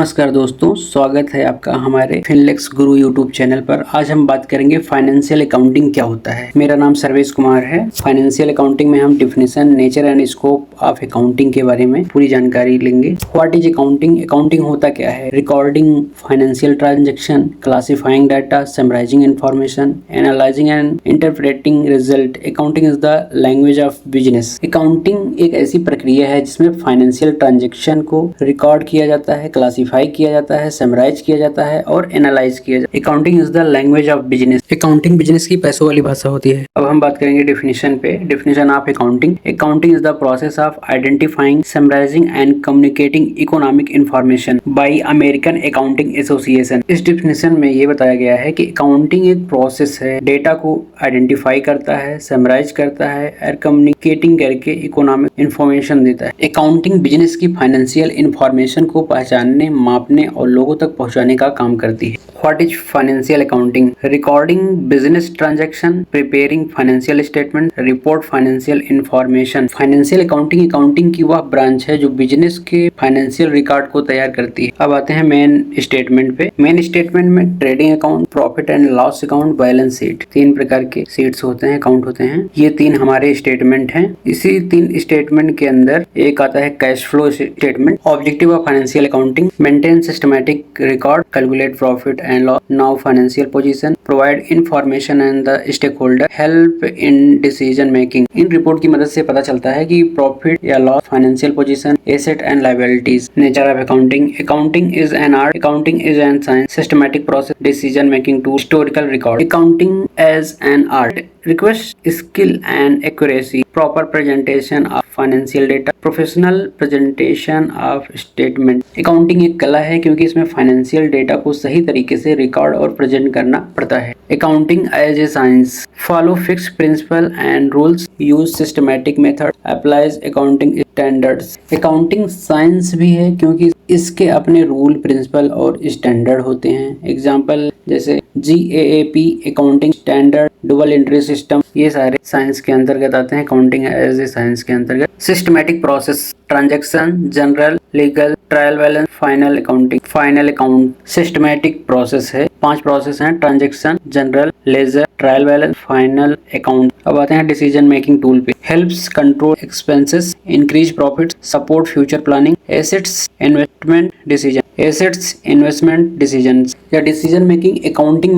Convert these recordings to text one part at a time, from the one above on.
नमस्कार दोस्तों, स्वागत है आपका हमारे फिनलेक्स गुरु यूट्यूब चैनल पर। आज हम बात करेंगे फाइनेंशियल अकाउंटिंग क्या होता है। मेरा नाम सर्वेश कुमार है। फाइनेंशियल अकाउंटिंग में हम definition, nature and scope of accounting के बारे में पूरी जानकारी लेंगे। What is accounting? अकाउंटिंग होता क्या है? Recording financial transaction, classifying data, summarising information, analysing and interpreting result. Accounting is the language of business. Accounting एक ऐसी प्रक्रिया है जिसमें फाइनेंशियल ट्रांजेक्शन को रिकॉर्ड किया जाता है, क्लासिफाई किया जाता है, समराइज किया जाता है और एनालाइज किया जाता है। Accounting is the language of business. Accounting business की पैसों वाली भाषा होती है। अब हम बात करेंगे डेफिनेशन पे। Definition of accounting. Accounting is the process of identifying, summarising and communicating economic information by American Accounting Association. इस डेफिनेशन में ये बताया गया है कि अकाउंटिंग एक प्रोसेस है, डेटा को आइडेंटिफाई करता है, समराइज करता है और कम्युनिकेटिंग करके इकोनॉमिक इंफॉर्मेशन देता है। अकाउंटिंग बिजनेस की फाइनेंशियल इंफॉर्मेशन को पहचानने, मापने और लोगों तक पहुंचाने का काम करती है। What is financial accounting? Recording business transaction, preparing financial statement, report financial information. Financial accounting की वह ब्रांच है जो बिजनेस के फाइनेंशियल रिकॉर्ड को तैयार करती है। अब आते हैं मेन स्टेटमेंट पे। मेन स्टेटमेंट में trading account, profit and loss account, balance sheet, तीन प्रकार के शीट्स होते हैं, अकाउंट होते हैं। ये तीन हमारे स्टेटमेंट हैं। इसी तीन स्टेटमेंट के अंदर एक आता है cash flow statement. Objective of financial accounting: maintain systematic record, calculate profit and loss, now financial position, provide information and the stakeholder, help in decision making. इन रिपोर्ट की मदद से पता चलता है कि प्रॉफिट या loss, financial position, asset and liabilities. Nature of accounting: accounting is an art, accounting is an science, systematic process, decision making tool, historical record. Accounting as an art requires skill and accuracy, proper presentation of financial data, professional presentation of statement। Accounting एक कला है क्योंकि इसमें financial data को सही तरीके से record और प्रेजेंट करना पड़ता है। Accounting as a science: follow fix principle and rules, use systematic method, applies accounting standards. Accounting science भी है क्योंकि इसके अपने रूल, प्रिंसिपल और स्टैंडर्ड होते हैं। एग्जाम्पल जैसे GAAP accounting standard, double entry system, ये सारे साइंस के अंतर्गत आते हैं, अकाउंटिंग एज ए साइंस के अंतर्गत। Systematic process: transaction, journal, legal, trial balance, final accounting. Final account systematic process है। 5 प्रोसेस हैं: transaction, journal, ledger, trial balance, final account. अब आते हैं डिसीजन मेकिंग टूल पे। Helps control expenses, increase profit, support future planning, assets investment decision. Assets investment decision या decision making accounting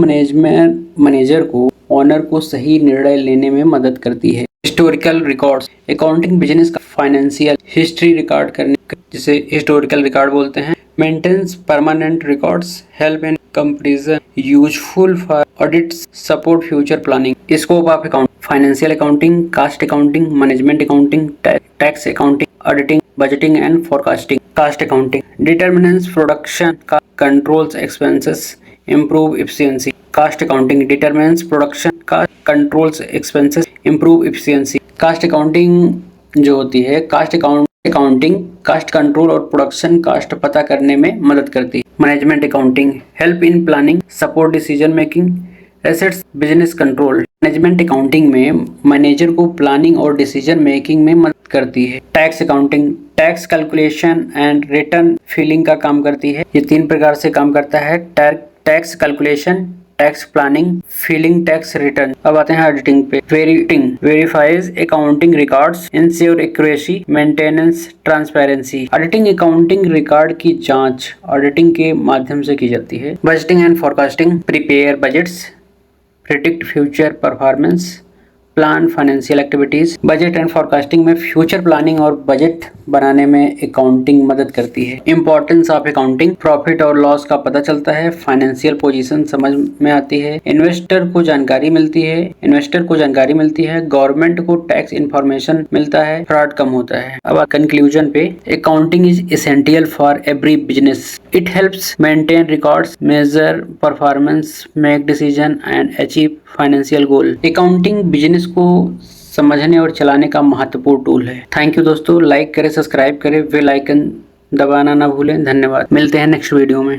manager को, owner को सही निर्णय लेने में मदद करती है। हिस्टोरिकल रिकॉर्ड्स: अकाउंटिंग बिजनेस का फाइनेंशियल हिस्ट्री रिकॉर्ड करने, जिसे हिस्टोरिकल रिकॉर्ड बोलते हैं। Maintains permanent records, help in comparison, useful for audits, support future planning. Scope of account: financial accounting, cost accounting, management accounting, tax accounting, auditing, budgeting and forecasting. Cost accounting: determinants production, controls expenses, improve efficiency. Cost accounting determinants production, controls expenses, improve efficiency. Cost accounting जो होती है, accounting cost control और production cost पता करने में मदद करती है। Management accounting help in planning, support decision making, assets business control. Management accounting में मैनेजर को प्लानिंग और डिसीजन मेकिंग में मदद करती है। Tax accounting tax calculation and return filling का काम करती है। ये 3 प्रकार से काम करता है: tax calculation, tax planning, filling tax return. अब आते हैं ऑडिटिंग पे। Auditing verifies accounting records, ensure accuracy, maintenance, transparency. Auditing accounting record की जांच ऑडिटिंग के माध्यम से की जाती है। Budgeting and forecasting prepare budgets, predict future performance, plan financial activities. Budget and forecasting में फ्यूचर प्लानिंग और बजट बनाने में अकाउंटिंग मदद करती है। इंपॉर्टेंस ऑफ अकाउंटिंग: प्रॉफिट और लॉस का पता चलता है, फाइनेंशियल पोजीशन समझ में आती है, इन्वेस्टर को जानकारी मिलती है, गवर्नमेंट को टैक्स इन्फॉर्मेशन मिलता है, फ्रॉड कम होता है। अब कंक्लूजन पे, accounting is essential for every business. It helps maintain records, measure performance, make decision and achieve financial goal. Accounting business को समझने और चलाने का महत्वपूर्ण टूल है। थैंक यू दोस्तों, लाइक करें, सब्सक्राइब करें, बेल आइकन दबाना ना भूलें। धन्यवाद। मिलते हैं नेक्स्ट वीडियो में।